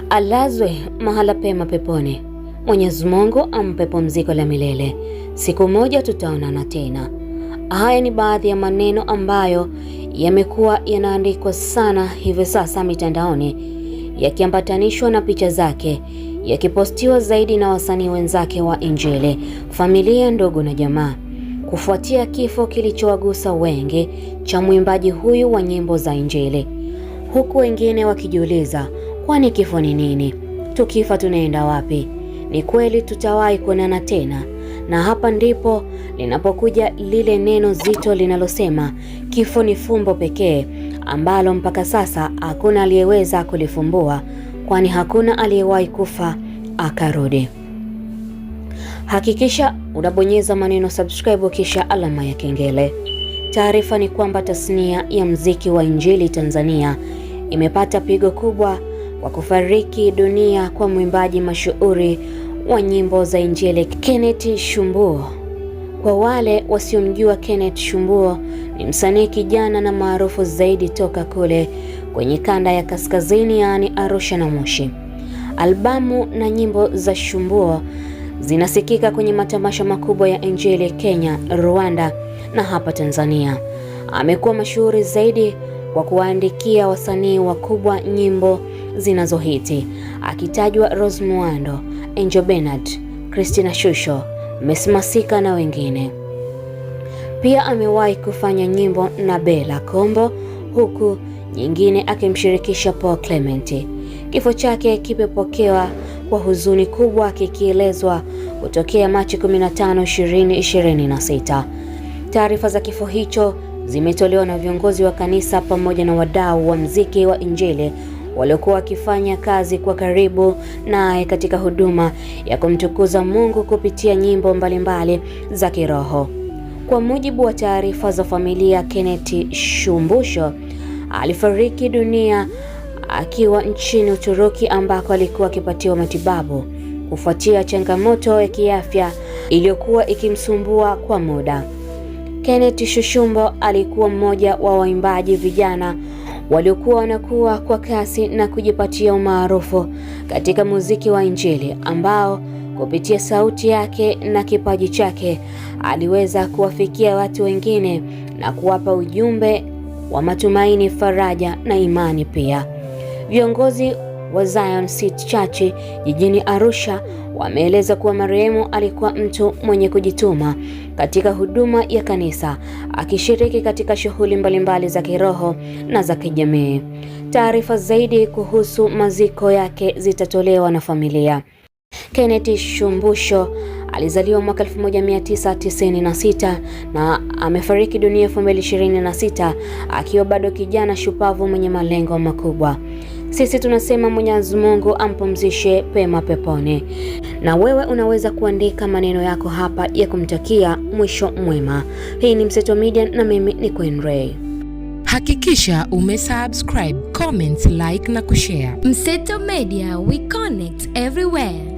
Alazwe mahala pema peponi. Mwenyezi Mungu ampe pumziko la milele. Siku moja tutaonana tena. Haya ni baadhi ya maneno ambayo yamekuwa yanaandikwa sana hivi sasa mitandaoni, yakiambatanishwa na picha zake, yakipostiwa zaidi na wasanii wenzake wa Injili, familia, ndugu na jamaa, kufuatia kifo kilichowagusa wengi cha mwimbaji huyu wa nyimbo za Injili, huku wengine wakijiuliza, kwani kifo ni nini? Tukifa tunaenda wapi? Ni kweli tutawahi kuonana tena? Na hapa ndipo linapokuja lile neno zito linalosema kifo ni fumbo pekee ambalo mpaka sasa hakuna aliyeweza kulifumbua, kwani hakuna aliyewahi kufa akarudi. Hakikisha unabonyeza maneno subscribe kisha alama ya kengele. Taarifa ni kwamba tasnia ya muziki wa Injili Tanzania imepata pigo kubwa kwa kufariki dunia kwa mwimbaji mashuhuri wa nyimbo za Injili Kenneth Shumbuo. Kwa wale wasiomjua, Kenneth Shumbuo ni msanii kijana na maarufu zaidi toka kule kwenye kanda ya kaskazini, yaani Arusha na Moshi. Albamu na nyimbo za Shumbuo zinasikika kwenye matamasha makubwa ya Injili Kenya, Rwanda na hapa Tanzania. Amekuwa mashuhuri zaidi kwa kuwaandikia wasanii wakubwa nyimbo zinazohiti, akitajwa Rose Muhando, Angel Bernard, Christina Shusho, Messi Masika na wengine. Pia amewahi kufanya nyimbo na Bella Kombo, huku nyingine akimshirikisha Paul Clement. Kifo chake kimepokewa kwa huzuni kubwa, kikielezwa kutokea Machi 15, 2026. Taarifa za kifo hicho zimetolewa na viongozi wa kanisa pamoja na wadau wa muziki wa Injili waliokuwa wakifanya kazi kwa karibu naye katika huduma ya kumtukuza Mungu kupitia nyimbo mbalimbali za kiroho. Kwa mujibu wa taarifa za familia, Kenneth Shumbuo alifariki dunia akiwa nchini Uturuki ambako alikuwa akipatiwa matibabu kufuatia changamoto ya kiafya iliyokuwa ikimsumbua kwa muda. Kenneth Shumbuo alikuwa mmoja wa waimbaji vijana waliokuwa wanakuwa kwa kasi na kujipatia umaarufu katika muziki wa Injili, ambao kupitia sauti yake na kipaji chake aliweza kuwafikia watu wengine na kuwapa ujumbe wa matumaini, faraja na imani pia. Viongozi wa Zion City Church jijini Arusha wameeleza kuwa marehemu alikuwa mtu mwenye kujituma katika huduma ya kanisa, akishiriki katika shughuli mbalimbali za kiroho na za kijamii. Taarifa zaidi kuhusu maziko yake zitatolewa na familia. Kenneth Shumbuo alizaliwa mwaka 1996 na amefariki dunia 2026 akiwa bado kijana shupavu mwenye malengo makubwa. Sisi tunasema Mwenyezi Mungu ampumzishe pema peponi. Na wewe unaweza kuandika maneno yako hapa ya kumtakia mwisho mwema. Hii ni Mseto Media na mimi ni Queen Ray. Hakikisha umesubscribe, comment, like na kushare. Mseto Media, we connect everywhere.